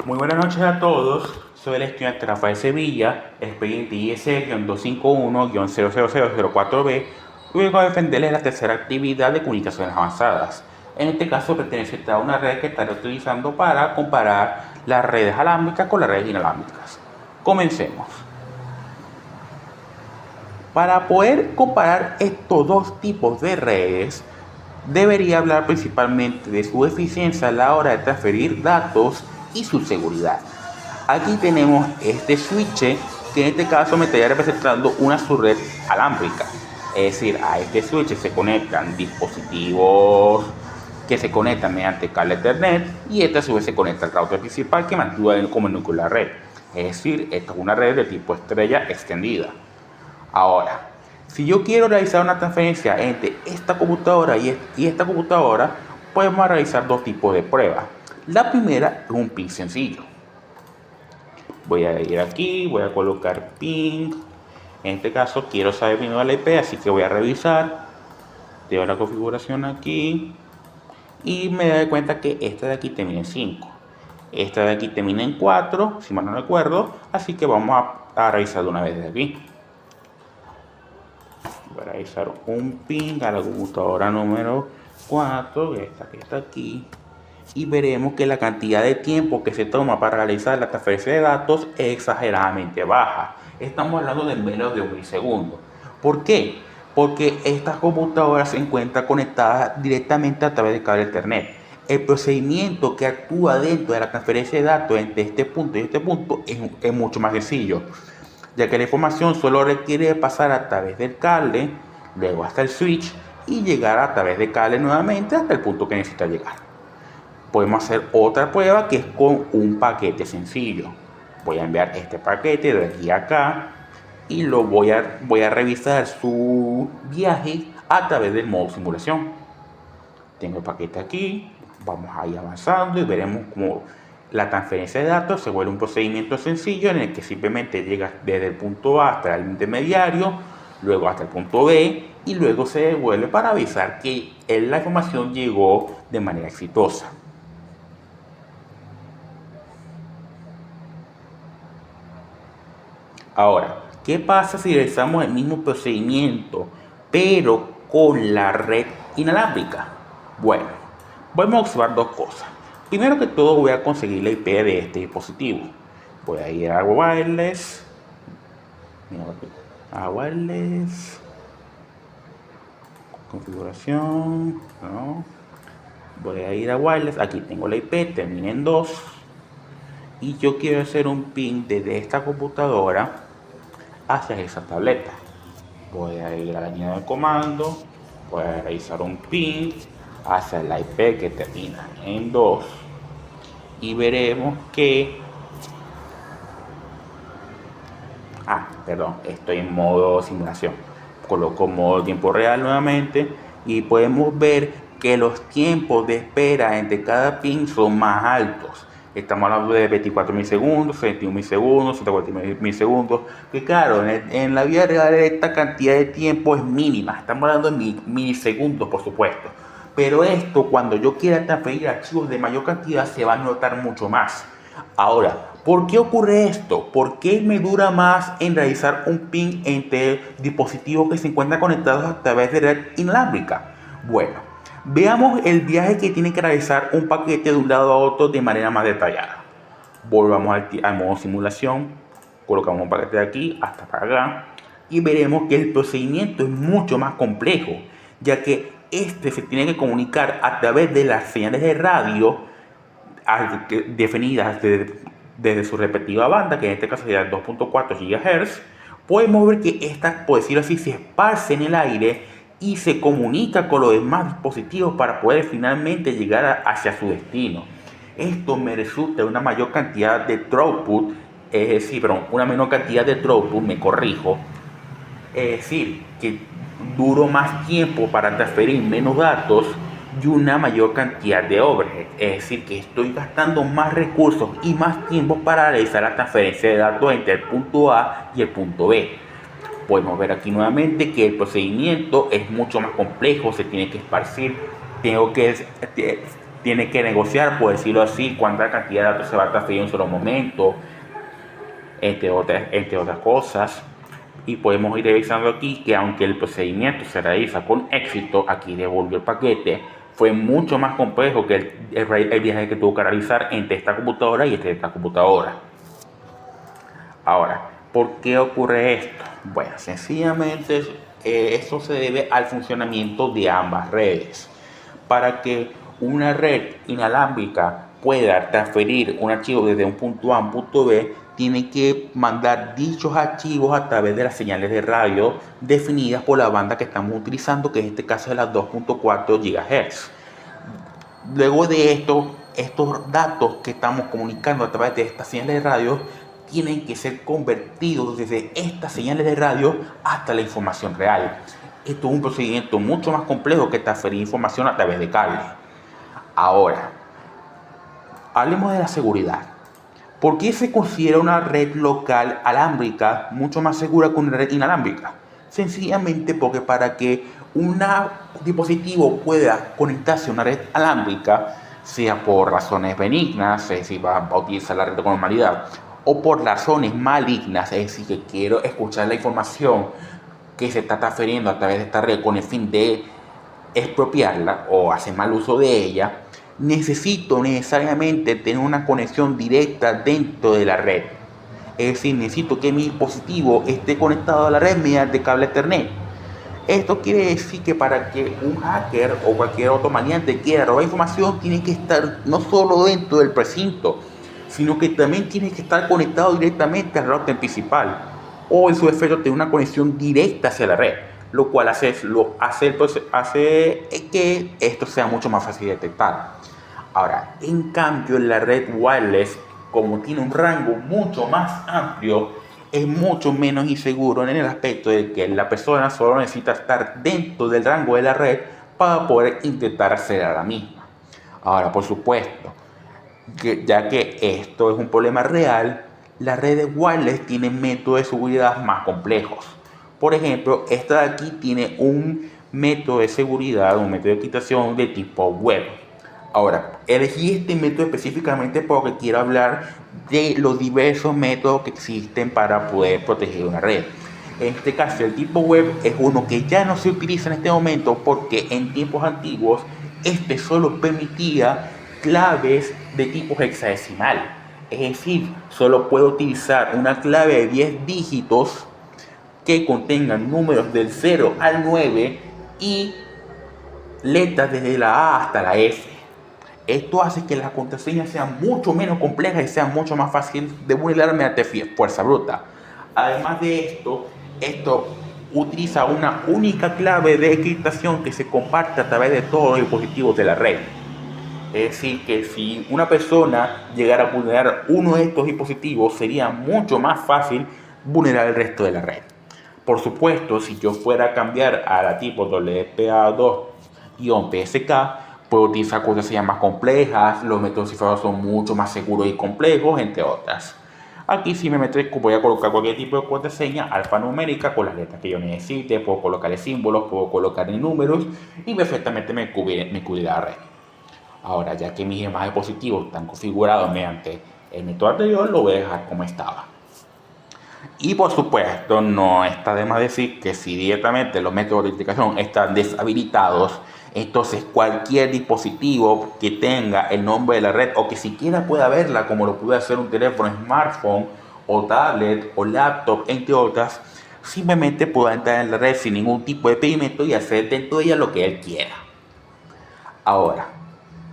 Muy buenas noches a todos. Soy el estudiante Rafael Sevilla, expediente IS-251-00004B, y vengo a defenderles la tercera actividad de comunicaciones avanzadas. En este caso pertenece a una red que estaré utilizando para comparar las redes alámbricas con las redes inalámbricas. Comencemos. Para poder comparar estos dos tipos de redes, debería hablar principalmente de su eficiencia a la hora de transferir datos y su seguridad. Aquí tenemos este switch que en este caso me estaría representando una subred alámbrica. Es decir, a este switch se conectan dispositivos que se conectan mediante cable Ethernet y esta a su vez se conecta al router principal que mantiene como núcleo la red. Es decir, esta es una red de tipo estrella extendida. Ahora, si yo quiero realizar una transferencia entre esta computadora y esta computadora, podemos realizar dos tipos de pruebas. La primera es un ping sencillo. Voy a ir aquí, voy a colocar ping. En este caso quiero saber mi nueva IP, así que voy a revisar. Tengo la configuración aquí. Y me doy cuenta que esta de aquí termina en 5. Esta de aquí termina en 4, si mal no recuerdo. Así que vamos a revisar de una vez desde aquí. Voy a realizar un ping a la computadora número 4, esta que está aquí. Y veremos que la cantidad de tiempo que se toma para realizar la transferencia de datos es exageradamente baja. Estamos hablando de menos de un milisegundo. ¿Por qué? Porque estas computadoras se encuentran conectadas directamente a través de cable Ethernet. El procedimiento que actúa dentro de la transferencia de datos entre este punto y este punto es mucho más sencillo, ya que la información solo requiere pasar a través del cable, luego hasta el switch y llegar a través del cable nuevamente hasta el punto que necesita llegar. Podemos hacer otra prueba que es con un paquete sencillo. Voy a enviar este paquete de aquí a acá y voy a revisar su viaje a través del modo simulación. Tengo el paquete aquí, vamos a ir avanzando y veremos cómo la transferencia de datos se vuelve un procedimiento sencillo en el que simplemente llega desde el punto A hasta el intermediario, luego hasta el punto B y luego se devuelve para avisar que la información llegó de manera exitosa. Ahora, ¿qué pasa si realizamos el mismo procedimiento, pero con la red inalámbrica? Bueno, vamos a observar dos cosas. Primero que todo voy a conseguir la IP de este dispositivo. Voy a ir a wireless, configuración, ¿no? Voy a ir a wireless, aquí tengo la IP, termina en 2. Y yo quiero hacer un ping desde esta computadora hacia esa tableta. Voy a ir a la línea de comando, voy a realizar un ping hacia la IP que termina en 2 y veremos que estoy en modo simulación. Coloco modo tiempo real nuevamente y podemos ver que los tiempos de espera entre cada ping son más altos. Estamos hablando de 24 milisegundos, 61 milisegundos, 140 milisegundos. Que claro, en la vida real esta cantidad de tiempo es mínima. Estamos hablando de milisegundos, por supuesto. Pero esto, cuando yo quiera transferir archivos de mayor cantidad, se va a notar mucho más. Ahora, ¿por qué ocurre esto? ¿Por qué me dura más en realizar un ping entre dispositivos que se encuentran conectados a través de red inalámbrica? Bueno, veamos el viaje que tiene que realizar un paquete de un lado a otro de manera más detallada. Volvamos al modo simulación, colocamos un paquete de aquí hasta para acá y veremos que el procedimiento es mucho más complejo, ya que este se tiene que comunicar a través de las señales de radio definidas desde su respectiva banda, que en este caso sería 2.4 GHz. Podemos ver que esta, por decirlo así, se esparce en el aire y se comunica con los demás dispositivos para poder finalmente llegar hacia su destino. Esto me resulta una mayor cantidad de throughput, es decir, una menor cantidad de throughput, me corrijo, es decir, que duro más tiempo para transferir menos datos y una mayor cantidad de overhead, es decir, que estoy gastando más recursos y más tiempo para realizar la transferencia de datos entre el punto A y el punto B. Podemos ver aquí nuevamente que el procedimiento es mucho más complejo, se tiene que esparcir, tengo que tiene que negociar, por decirlo así, cuánta cantidad de datos se va a transferir en un solo momento, entre otras cosas. Y podemos ir revisando aquí que aunque el procedimiento se realiza con éxito, aquí devolvió el paquete, fue mucho más complejo que el viaje que tuvo que realizar entre esta computadora y esta computadora. Ahora, ¿por qué ocurre esto? Bueno, sencillamente esto se debe al funcionamiento de ambas redes. Para que una red inalámbrica pueda transferir un archivo desde un punto A a un punto B, tiene que mandar dichos archivos a través de las señales de radio definidas por la banda que estamos utilizando, que en este caso es la 2.4 GHz. Luego de esto, estos datos que estamos comunicando a través de estas señales de radio tienen que ser convertidos desde estas señales de radio hasta la información real. Esto es un procedimiento mucho más complejo que transferir información a través de cable. Ahora, hablemos de la seguridad. ¿Por qué se considera una red local alámbrica mucho más segura que una red inalámbrica? Sencillamente porque para que un dispositivo pueda conectarse a una red alámbrica, sea por razones benignas, es decir, va a utilizar la red con normalidad, o por razones malignas, es decir, que quiero escuchar la información que se está transfiriendo a través de esta red con el fin de expropiarla o hacer mal uso de ella, necesito necesariamente tener una conexión directa dentro de la red. Es decir, necesito que mi dispositivo esté conectado a la red mediante cable Ethernet. Esto quiere decir que para que un hacker o cualquier otro maleante quiera robar información, tiene que estar no solo dentro del precinto, sino que también tiene que estar conectado directamente al router principal, o en su efecto tener una conexión directa hacia la red, lo cual hace que esto sea mucho más fácil de detectar. Ahora, en cambio, la red wireless, como tiene un rango mucho más amplio, es mucho menos inseguro en el aspecto de que la persona solo necesita estar dentro del rango de la red para poder intentar acceder a la misma. Ahora, por supuesto, ya que esto es un problema real, las redes wireless tienen métodos de seguridad más complejos. Por ejemplo, esta de aquí tiene un método de seguridad, un método de encriptación de tipo web. Ahora, elegí este método específicamente porque quiero hablar de los diversos métodos que existen para poder proteger una red. En este caso, el tipo web es uno que ya no se utiliza en este momento porque en tiempos antiguos este solo permitía claves de tipo hexadecimal. Es decir, solo puedo utilizar una clave de 10 dígitos que contengan números del 0 al 9 y letras desde la A hasta la F. Esto hace que las contraseñas sean mucho menos complejas y sean mucho más fáciles de vulnerar mediante fuerza bruta. Además de esto utiliza una única clave de encriptación que se comparte a través de todos los dispositivos de la red. Es decir, que si una persona llegara a vulnerar uno de estos dispositivos, sería mucho más fácil vulnerar el resto de la red. Por supuesto, si yo fuera a cambiar a la tipo WPA2-PSK, puedo utilizar contraseñas más complejas, los métodos cifrados son mucho más seguros y complejos, entre otras. Aquí si me meto, voy a colocar cualquier tipo de contraseña alfanumérica con las letras que yo necesite, puedo colocarle símbolos, puedo colocarle números y perfectamente me cubrirá la red. Ahora, ya que mis demás dispositivos están configurados mediante el método anterior, lo voy a dejar como estaba. Y por supuesto, no está de más decir que si directamente los métodos de identificación están deshabilitados, entonces cualquier dispositivo que tenga el nombre de la red o que siquiera pueda verla, como lo puede hacer un teléfono smartphone o tablet o laptop, entre otras, simplemente pueda entrar en la red sin ningún tipo de impedimento y hacer dentro de ella lo que él quiera. Ahora,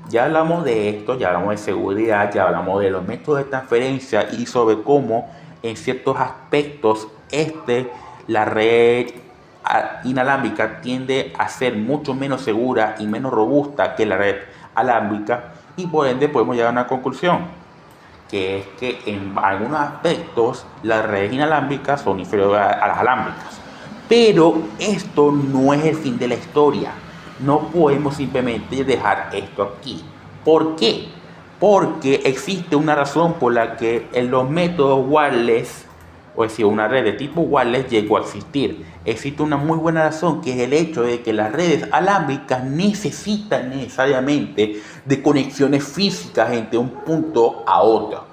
ya hablamos de esto, ya hablamos de seguridad, ya hablamos de los métodos de transferencia y sobre cómo en ciertos aspectos la red inalámbrica tiende a ser mucho menos segura y menos robusta que la red alámbrica, y por ende podemos llegar a una conclusión, que es que en algunos aspectos las redes inalámbricas son inferiores a las alámbricas. Pero esto no es el fin de la historia. No podemos simplemente dejar esto aquí. ¿Por qué? Porque existe una razón por la que en los métodos wireless o decir, una red de tipo wireless llegó a existir. Existe una muy buena razón, que es el hecho de que las redes alámbricas necesitan necesariamente de conexiones físicas entre un punto a otro.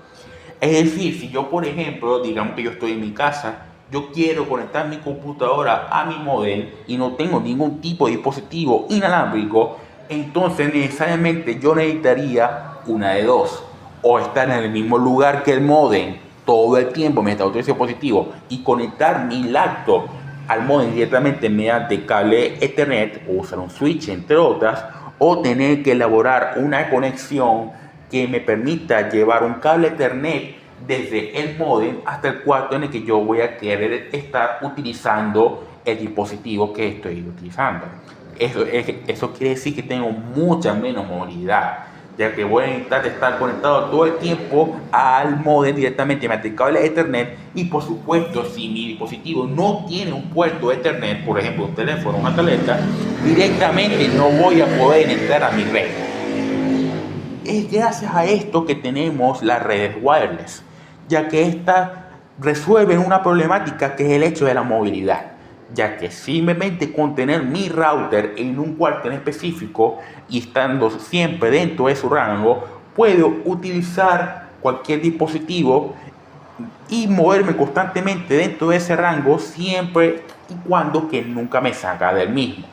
Es decir, si yo, por ejemplo, digamos que yo estoy en mi casa, yo quiero conectar mi computadora a mi módem y no tengo ningún tipo de dispositivo inalámbrico, entonces necesariamente yo necesitaría una de dos: o estar en el mismo lugar que el módem todo el tiempo mientras otro dispositivo y conectar mi laptop al módem directamente mediante cable Ethernet o usar un switch, entre otras, o tener que elaborar una conexión que me permita llevar un cable Ethernet desde el módem hasta el cuarto en el que yo voy a querer estar utilizando el dispositivo que estoy utilizando. Eso quiere decir que tengo mucha menos movilidad, ya que voy a necesitar estar conectado todo el tiempo al módem directamente mediante el cable Ethernet. Y por supuesto, si mi dispositivo no tiene un puerto Ethernet, por ejemplo un teléfono o una tableta, directamente no voy a poder entrar a mi red. Es gracias a esto que tenemos las redes wireless, ya que estas resuelven una problemática que es el hecho de la movilidad, ya que simplemente con tener mi router en un cuarto en específico y estando siempre dentro de su rango, puedo utilizar cualquier dispositivo y moverme constantemente dentro de ese rango siempre y cuando que nunca me salga del mismo.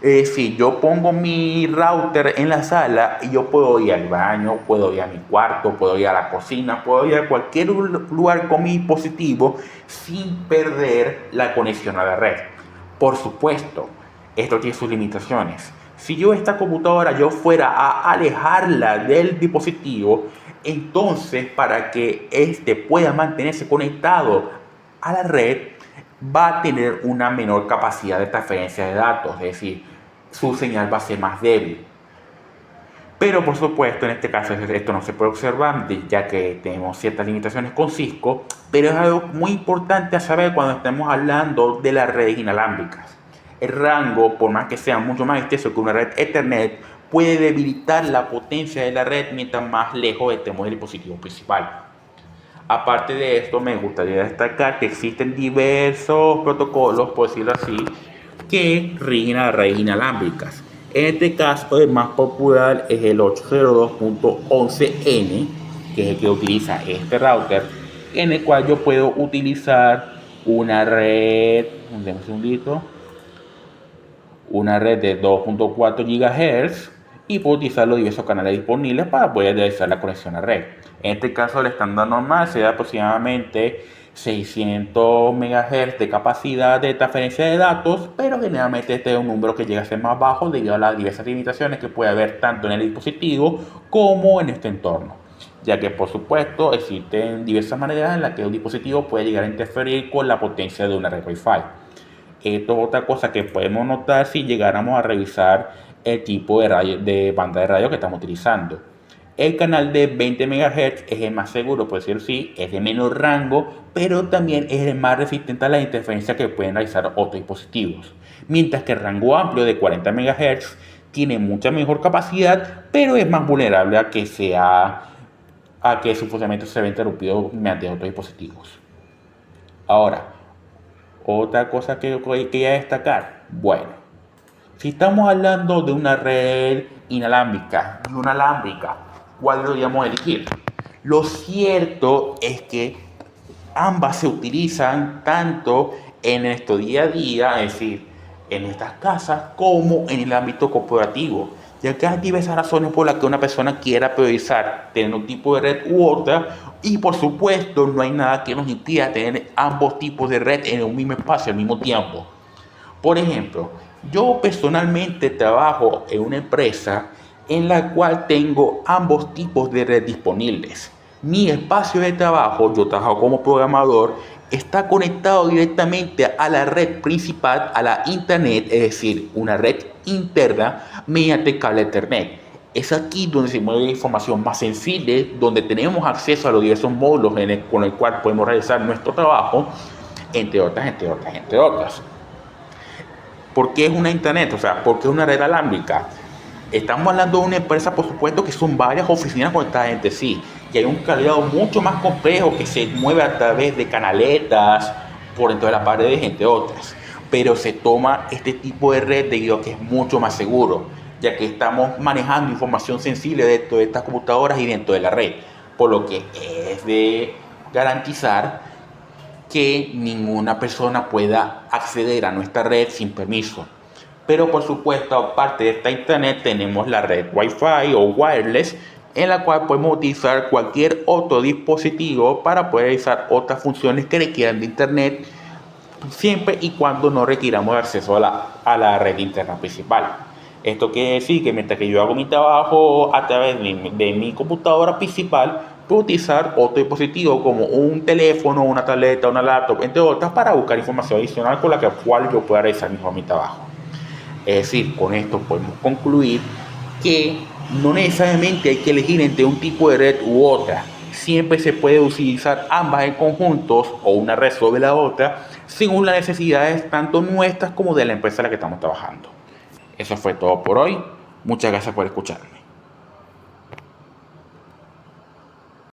Es decir, yo pongo mi router en la sala y yo puedo ir al baño, puedo ir a mi cuarto, puedo ir a la cocina, puedo ir a cualquier lugar con mi dispositivo sin perder la conexión a la red. Por supuesto, esto tiene sus limitaciones. Si yo esta computadora yo fuera a alejarla del dispositivo, entonces para que éste pueda mantenerse conectado a la red, va a tener una menor capacidad de transferencia de datos, es decir, su señal va a ser más débil. Pero por supuesto, en este caso esto no se puede observar, ya que tenemos ciertas limitaciones con Cisco, pero es algo muy importante a saber cuando estamos hablando de las redes inalámbricas. El rango, por más que sea mucho más extenso que una red Ethernet, puede debilitar la potencia de la red mientras más lejos estemos del dispositivo principal. Aparte de esto, me gustaría destacar que existen diversos protocolos, por decirlo así, que rigen a las redes inalámbricas. En este caso, el más popular es el 802.11n, que es el que utiliza este router, en el cual yo puedo utilizar una red, una red de 2.4 GHz y puedo utilizar los diversos canales disponibles para poder realizar la conexión a red. En este caso, el estándar normal se da aproximadamente 600 MHz de capacidad de transferencia de datos, pero generalmente este es un número que llega a ser más bajo debido a las diversas limitaciones que puede haber tanto en el dispositivo como en este entorno, ya que por supuesto existen diversas maneras en las que un dispositivo puede llegar a interferir con la potencia de una red Wi-Fi. Esto es otra cosa que podemos notar si llegáramos a revisar el tipo de banda de radio que estamos utilizando. El canal de 20 MHz es el más seguro, por decirlo así, es de menor rango, pero también es el más resistente a las interferencias que pueden realizar otros dispositivos. Mientras que el rango amplio de 40 MHz tiene mucha mejor capacidad, pero es más vulnerable a que su funcionamiento se vea interrumpido mediante otros dispositivos. Ahora, otra cosa que quería destacar, bueno, si estamos hablando de una red inalámbrica y una alámbrica, ¿cuál deberíamos elegir? Lo cierto es que ambas se utilizan tanto en nuestro día a día, es decir, en estas casas, como en el ámbito corporativo, ya que hay diversas razones por las que una persona quiera priorizar tener un tipo de red u otra, y por supuesto no hay nada que nos impida tener ambos tipos de red en un mismo espacio al mismo tiempo. Por ejemplo, yo personalmente trabajo en una empresa en la cual tengo ambos tipos de red disponibles. Mi espacio de trabajo, yo trabajo como programador, está conectado directamente a la red principal, a la internet, es decir, una red interna mediante cable Ethernet. Es aquí donde se mueve la información más sensible, donde tenemos acceso a los diversos módulos con el cual podemos realizar nuestro trabajo, entre otras. ¿Por qué es una internet? O sea, ¿por qué es una red alámbrica? Estamos hablando de una empresa, por supuesto, que son varias oficinas conectadas entre sí. y hay un cableado mucho más complejo que se mueve a través de canaletas por dentro de las paredes, entre otras. Pero se toma este tipo de red debido a que es mucho más seguro, ya que estamos manejando información sensible dentro de estas computadoras y dentro de la red, por lo que es de garantizar que ninguna persona pueda acceder a nuestra red sin permiso. Pero por supuesto, aparte de esta internet, tenemos la red Wi-Fi o wireless, en la cual podemos utilizar cualquier otro dispositivo para poder realizar otras funciones que requieran de internet, siempre y cuando no requiramos acceso a la red interna principal. Esto quiere decir que mientras que yo hago mi trabajo a través de mi computadora principal, puedo utilizar otro dispositivo como un teléfono, una tableta, una laptop, entre otras, para buscar información adicional con la cual yo pueda realizar mejor mi trabajo. Es decir, con esto podemos concluir que no necesariamente hay que elegir entre un tipo de red u otra. Siempre se puede utilizar ambas en conjuntos o una red sobre la otra según las necesidades tanto nuestras como de la empresa en la que estamos trabajando. Eso fue todo por hoy. Muchas gracias por escucharme.